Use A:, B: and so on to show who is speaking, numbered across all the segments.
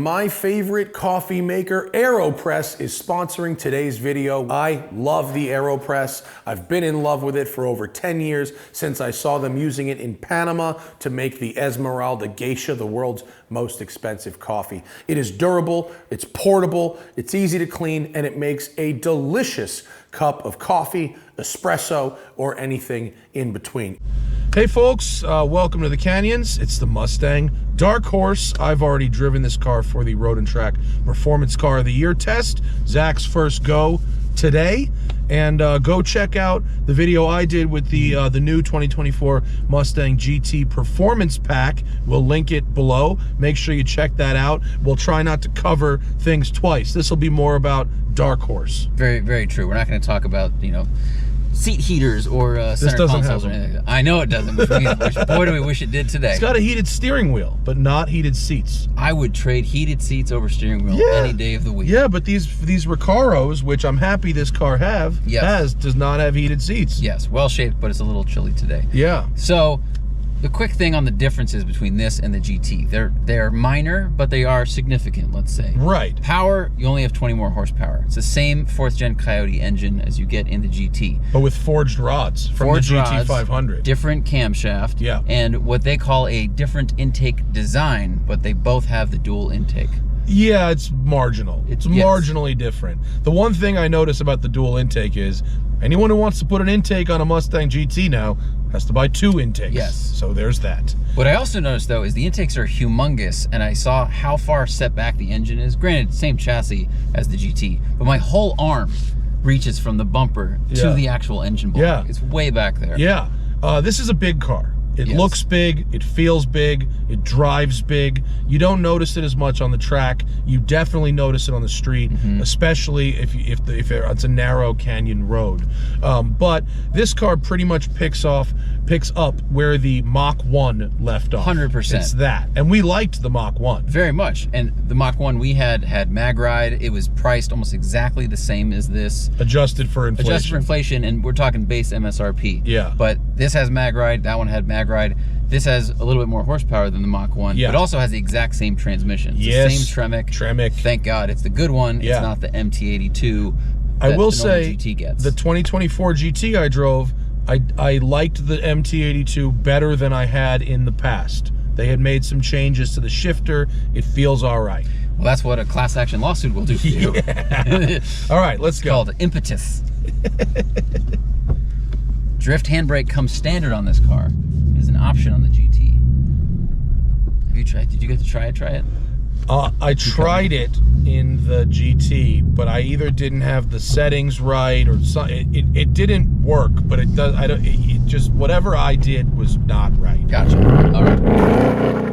A: my favorite coffee maker, AeroPress, is sponsoring today's video. I love the AeroPress. I've been in love with it for over 10 years since I saw them using it in Panama to make the Esmeralda Geisha, the world's most expensive coffee. It is durable, it's portable, it's easy to clean, and it makes a delicious cup of coffee, espresso, or anything in between. Hey folks, welcome to the Canyons. It's the Mustang Dark Horse. I've already driven this car for the Road and Track Performance Car of the Year test. Zach's first go today. And go check out the video I did with the new 2024 Mustang GT Performance Pack. We'll link it below. Make sure you check that out. We'll try not to cover things twice. This will be more about Dark Horse.
B: Very, very true. We're not going to talk about, you know, seat heaters or center consoles or anything like that. I know it doesn't, which boy do we wish it did today.
A: It's got a heated steering wheel, but not heated seats.
B: I would trade heated seats over steering wheel any day of the week.
A: Yeah, but these Recaros, which I'm happy this car does not have heated seats.
B: Yes, well shaped, but it's a little chilly today.
A: Yeah.
B: So the quick thing on the differences between this and the GT, they're minor, but they are significant, let's say.
A: Right.
B: Power, you only have 20 more horsepower. It's the same 4th gen Coyote engine as you get in the GT.
A: But with forged rods from the GT500.
B: Different camshaft.
A: Yeah.
B: And what they call a different intake design, but they both have the dual intake.
A: Yeah, it's marginal. It's marginally different. The one thing I notice about the dual intake is anyone who wants to put an intake on a Mustang GT now has to buy 2 intakes.
B: Yes.
A: So there's that.
B: What I also noticed though is the intakes are humongous, and I saw how far set back the engine is. Granted, same chassis as the GT, but my whole arm reaches from the bumper to the actual engine block.
A: Yeah.
B: It's way back there.
A: Yeah. This is a big car. It looks big, it feels big, it drives big. You don't notice it as much on the track. You definitely notice it on the street, especially if it's a narrow canyon road. But this car pretty much picks up where the Mach 1 left off.
B: 100%.
A: It's that. And we liked the Mach 1.
B: Very much. And the Mach 1 we had MagRide. It was priced almost exactly the same as this.
A: Adjusted for inflation.
B: Adjusted for inflation, and we're talking base MSRP.
A: Yeah.
B: But this has MagRide, that one had MagRide. This has a little bit more horsepower than the Mach 1, but also has the exact same transmission. It's the same Tremec. Thank God. It's the good one. It's not the MT82
A: I will say,
B: GT gets.
A: The 2024 GT I drove, I liked the MT82 better than I had in the past. They had made some changes to the shifter. It feels all right.
B: Well, that's what a class action lawsuit will do for you.
A: All right, let's go.
B: It's called impetus. Drift handbrake comes standard on this car. Is an option on the GT. Have you tried? Did you get to try it?
A: I tried it in the GT, but I either didn't have the settings right or it didn't work. But it does. It just whatever I did was not right.
B: Gotcha. All right.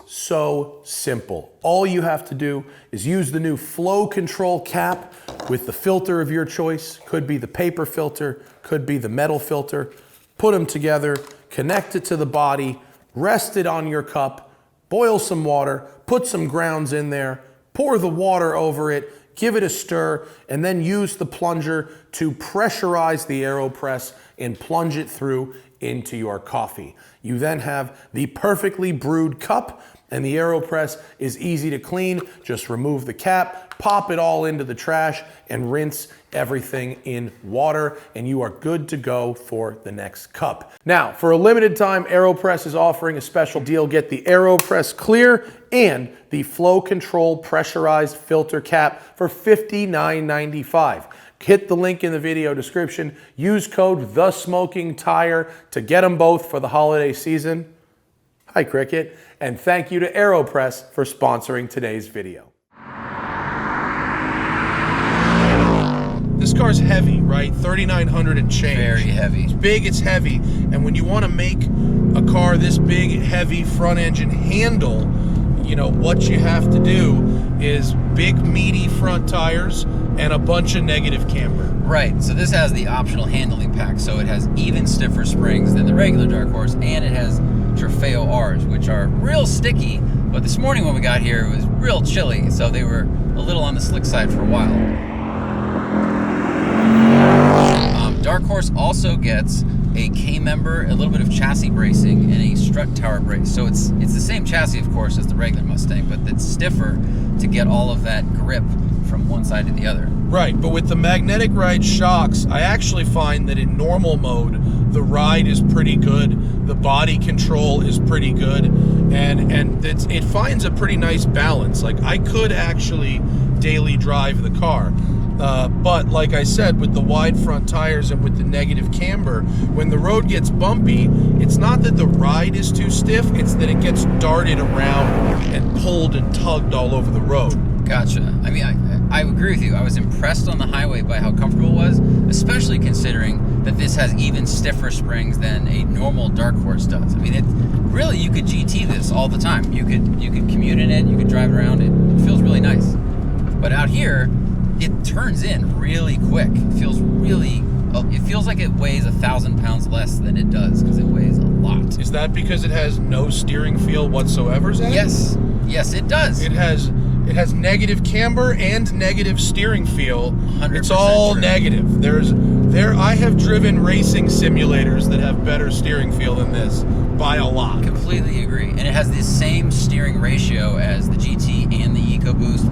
A: So simple. All you have to do is use the new flow control cap with the filter of your choice. Could be the paper filter, could be the metal filter. Put them together, connect it to the body, rest it on your cup, boil some water, put some grounds in there, pour the water over it, give it a stir, and then use the plunger to pressurize the AeroPress and plunge it through into your coffee. You then have the perfectly brewed cup, and the AeroPress is easy to clean. Just remove the cap, pop it all into the trash, and rinse everything in water, and you are good to go for the next cup. Now, for a limited time, AeroPress is offering a special deal. Get the AeroPress Clear and the Flow Control Pressurized Filter Cap for $59.95. Hit the link in the video description. Use code TheSmokingTire to get them both for the holiday season. Hi, Cricket. And thank you to AeroPress for sponsoring today's video. This car's heavy, right? 3,900 and change.
B: Very heavy.
A: It's big, it's heavy. And when you want to make a car this big, heavy, front engine handle, you know, what you have to do is big, meaty front tires and a bunch of negative camber.
B: Right, so this has the optional handling pack, so it has even stiffer springs than the regular Dark Horse, and it has Trofeo R's, which are real sticky, but this morning when we got here, it was real chilly, so they were a little on the slick side for a while. Dark Horse also gets a K-member, a little bit of chassis bracing, and a strut tower brace. So it's the same chassis, of course, as the regular Mustang, but it's stiffer to get all of that grip from one side to the other.
A: Right, but with the magnetic ride shocks, I actually find that in normal mode, the ride is pretty good, the body control is pretty good, and it finds a pretty nice balance. Like, I could actually daily drive the car. But like I said, with the wide front tires and with the negative camber, when the road gets bumpy, it's not that the ride is too stiff, it's that it gets darted around and pulled and tugged all over the road.
B: Gotcha. I mean, I agree with you. I was impressed on the highway by how comfortable it was, especially considering that this has even stiffer springs than a normal Dark Horse does. I mean, really, you could GT this all the time. You could commute in it, you could drive around it. It feels really nice. But out here, it turns in really quick. It feels like it weighs 1,000 pounds less than it does, because it weighs a lot.
A: Is that because it has no steering feel whatsoever, Zach?
B: Yes, it does.
A: It has negative camber and negative steering feel.
B: 100%
A: It's all
B: true.
A: negative. I have driven racing simulators that have better steering feel than this by a lot.
B: Completely agree. And it has the same steering ratio as the GT and the EcoBoost.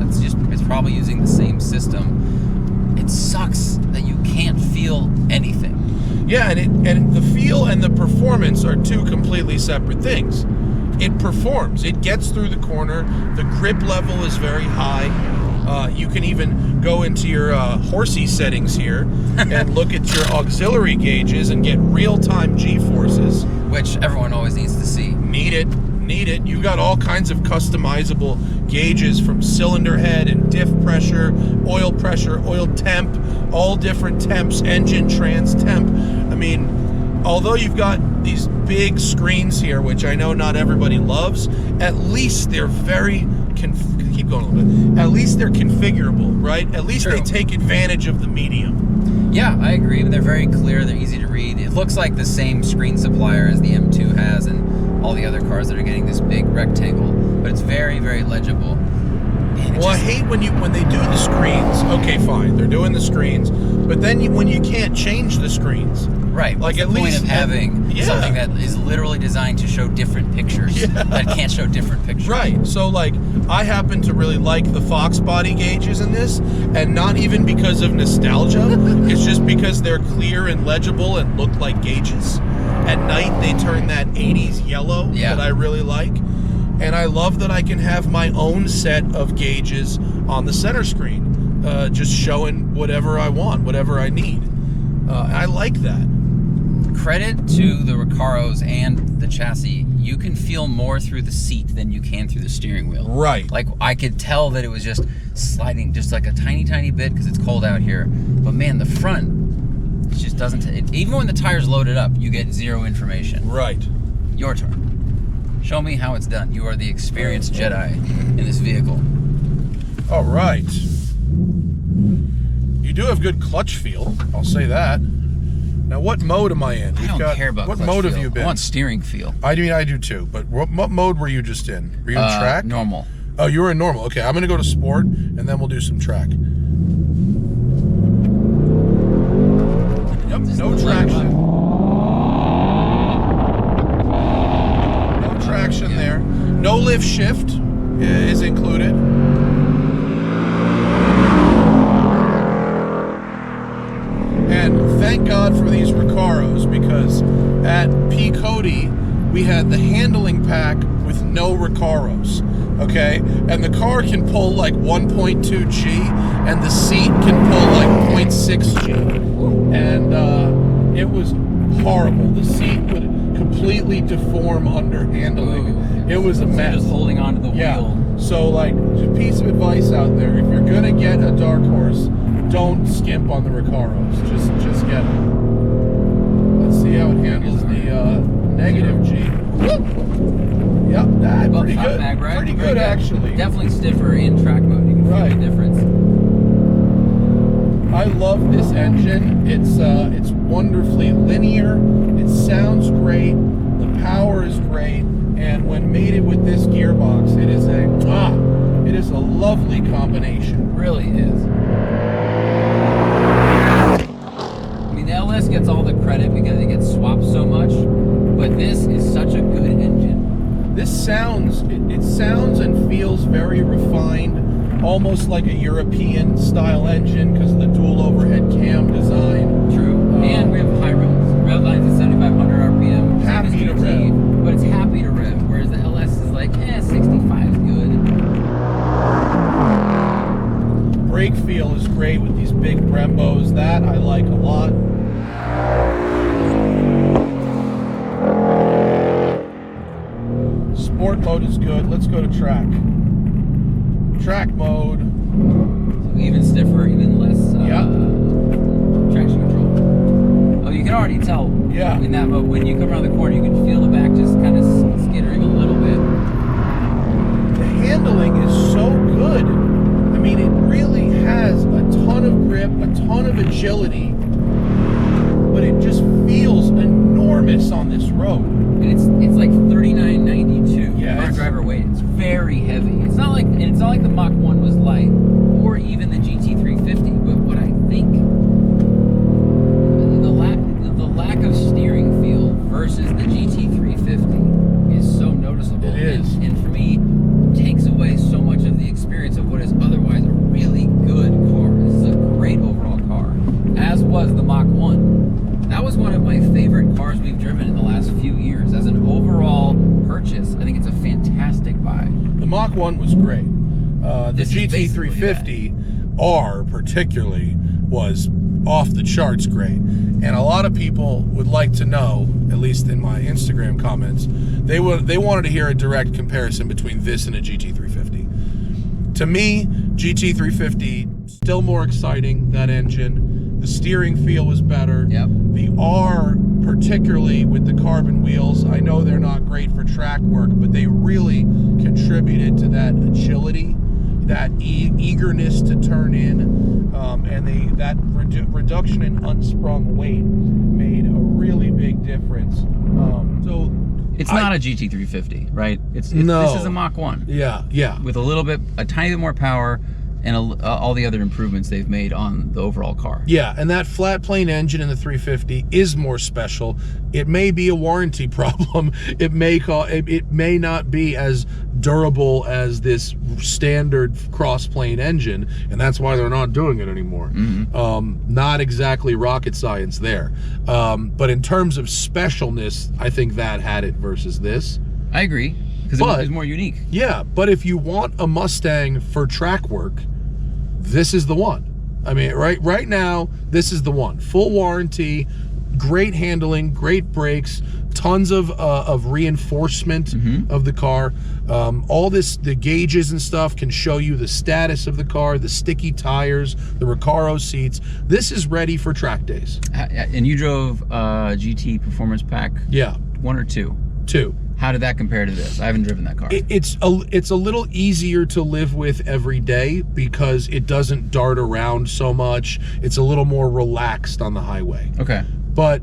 B: It's probably using the same system. It sucks that you can't feel anything.
A: Yeah, and the feel and the performance are two completely separate things. It performs. It gets through the corner. The grip level is very high. You can even go into your horsey settings here and look at your auxiliary gauges and get real-time G-forces.
B: Which everyone always needs to see.
A: Need it. You got all kinds of customizable gauges, from cylinder head and diff pressure, oil temp, all different temps, engine trans temp. I mean, although you've got these big screens here, which I know not everybody loves, at least they're very keep going a little bit. At least they're configurable, right? At least
B: True.
A: they take advantage of the medium.
B: Yeah, I agree. They're very clear. They're easy to read. It looks like the same screen supplier as the M2 has and all the other cars that are getting this big rectangle, but it's very, very legible.
A: I hate when they do the screens. Okay, fine, they're doing the screens, but then when you can't change the screens.
B: Right.
A: Like,
B: at
A: least
B: point of having something that is literally designed to show different pictures that can't show different pictures.
A: Right. So, like, I happen to really like the Fox body gauges in this, and not even because of nostalgia. It's just because they're clear and legible and look like gauges. At night, they turn that 80s yellow that I really like. And I love that I can have my own set of gauges on the center screen, just showing whatever I want, whatever I need. I like that.
B: Credit to the Recaros and the chassis. You can feel more through the seat than you can through the steering wheel.
A: Right.
B: Like, I could tell that it was just sliding just like a tiny, tiny bit because it's cold out here. But man, the front, it just doesn't, even when the tire's loaded up, you get zero information.
A: Right.
B: Your turn. Show me how it's done. You are the experienced Jedi in this vehicle.
A: All right. You do have good clutch feel, I'll say that. Now, what mode am I in?
B: I don't care about
A: what
B: clutch
A: mode
B: feel.
A: have you been?
B: I want steering feel.
A: I do too, but what mode were you just in? Were you in track?
B: Normal.
A: Oh, you were in normal. Okay, I'm going to go to sport, and then we'll do some track. Yep, no traction. No traction there. No lift shift is included. And thank God for these Recaros, because at P. Cody, we had the handling pack with no Recaros, okay? And the car can pull like 1.2 G, and the seat can pull like 0.6 G. And it was horrible. The seat would completely deform under handling. It was a mess.
B: Just holding onto the wheel.
A: So, like, a piece of advice out there: if you're gonna get a Dark Horse, don't skimp on the Recaros. Just get it. Let's see how it handles the negative G. Yep, pretty good.
B: Back, right?
A: Pretty good, actually.
B: Definitely stiffer in track mode. You can feel the difference.
A: I love this engine. It's wonderfully linear. It sounds great. The power is great, and when mated with this gearbox, it is a lovely combination.
B: It really is. I mean, the LS gets all the credit because it gets swapped so much, but this is such a good engine.
A: This sounds, it sounds and feels very refined, almost like a European style engine because of the dual overhead cam design.
B: True. And we have high revs. Rev lines at 7,500 RPM.
A: Happy to rev.
B: But it's happy to rev, whereas the LS is like, 65 is good.
A: Brake feel is great with these big Brembos. That I like a lot. Sport mode is good. Let's go to track. Track mode.
B: So even stiffer, even less traction control. Oh, you can already tell in that mode. When you come around the corner, you can feel the back just kind of skittering a little bit.
A: The handling is so good. I mean, it really has a ton of grip, a ton of agility, but it just feels enormous on this road.
B: And it's like 39.92
A: Yeah,
B: driver weight. It's very heavy. It's not like the Mach 1 was light, or even the GT350. But what I think the lack of steering feel versus the GT350 is so noticeable.
A: It is,
B: and for me, takes away so much of the experience of what is otherwise a really good car. This is a great overall car, as was the Mach 1. That was one of my favorite cars we've driven in the last few years. As an overall purchase, I think it's a fantastic buy.
A: The Mach 1 was great. The GT350 R particularly was off the charts great. And a lot of people would like to know, at least in my Instagram comments, they wanted to hear a direct comparison between this and a GT350. To me, GT350 still more exciting, that engine. The steering feel was better.
B: Yep.
A: The R, particularly with the carbon wheels, I know they're not great for track work, but they really contributed to that agility, that eagerness to turn in, and that reduction in unsprung weight made a really big difference. So
B: it's not a GT350, right?
A: No.
B: This is a Mach 1.
A: Yeah.
B: With a tiny bit more power, and all the other improvements they've made on the overall car.
A: Yeah, and that flat plane engine in the 350 is more special. It may be a warranty problem. It may not be as durable as this standard cross plane engine, and that's why they're not doing it anymore.
B: Mm-hmm.
A: Not exactly rocket science there. But in terms of specialness, I think that had it versus this.
B: I agree, because it was more unique.
A: Yeah, but if you want a Mustang for track work, this is the one. I mean, right now, this is the one. Full warranty, great handling, great brakes, tons of reinforcement of the car. All the gauges and stuff can show you the status of the car, the sticky tires, the Recaro seats. This is ready for track days.
B: And you drove GT Performance Pack?
A: Yeah.
B: 1 or 2?
A: 2.
B: How did that compare to this? I haven't driven that car.
A: It's a little easier to live with every day because it doesn't dart around so much. It's a little more relaxed on the highway.
B: Okay.
A: But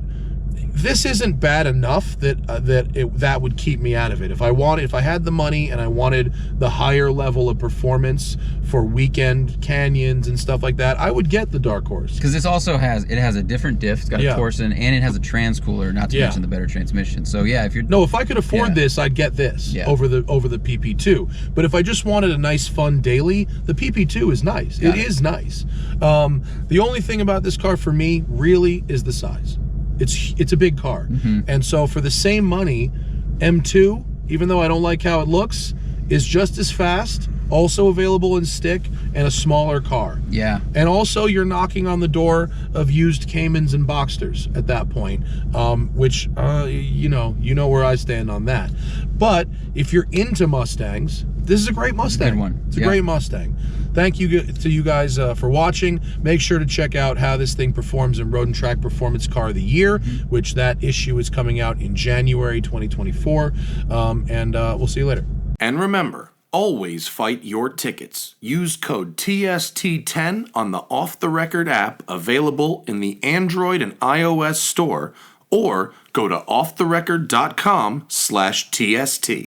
A: this isn't bad enough that would keep me out of it. If I had the money and I wanted the higher level of performance for weekend canyons and stuff like that, I would get the Dark Horse.
B: Because this also has a different diff. It's got a Torsen, and it has a trans-cooler, not to mention the better transmission. So yeah, if
A: I could afford this, I'd get this over the PP2. But if I just wanted a nice fun daily, the PP2 is nice. It is nice. The only thing about this car for me really is the size. It's a big car. And so for the same money, M2, even though I don't like how it looks, is just as fast, also available in stick, and a smaller car.
B: Yeah.
A: And also you're knocking on the door of used Caymans and Boxsters at that point, which, you know where I stand on that. But if you're into Mustangs, this is a great Mustang.
B: Good one.
A: It's a great Mustang. Thank you to you guys for watching. Make sure to check out how this thing performs in Road and Track Performance Car of the Year, which that issue is coming out in January 2024. And we'll see you later.
C: And remember, always fight your tickets. Use code TST10 on the Off the Record app available in the Android and iOS store, or go to offtherecord.com/TST.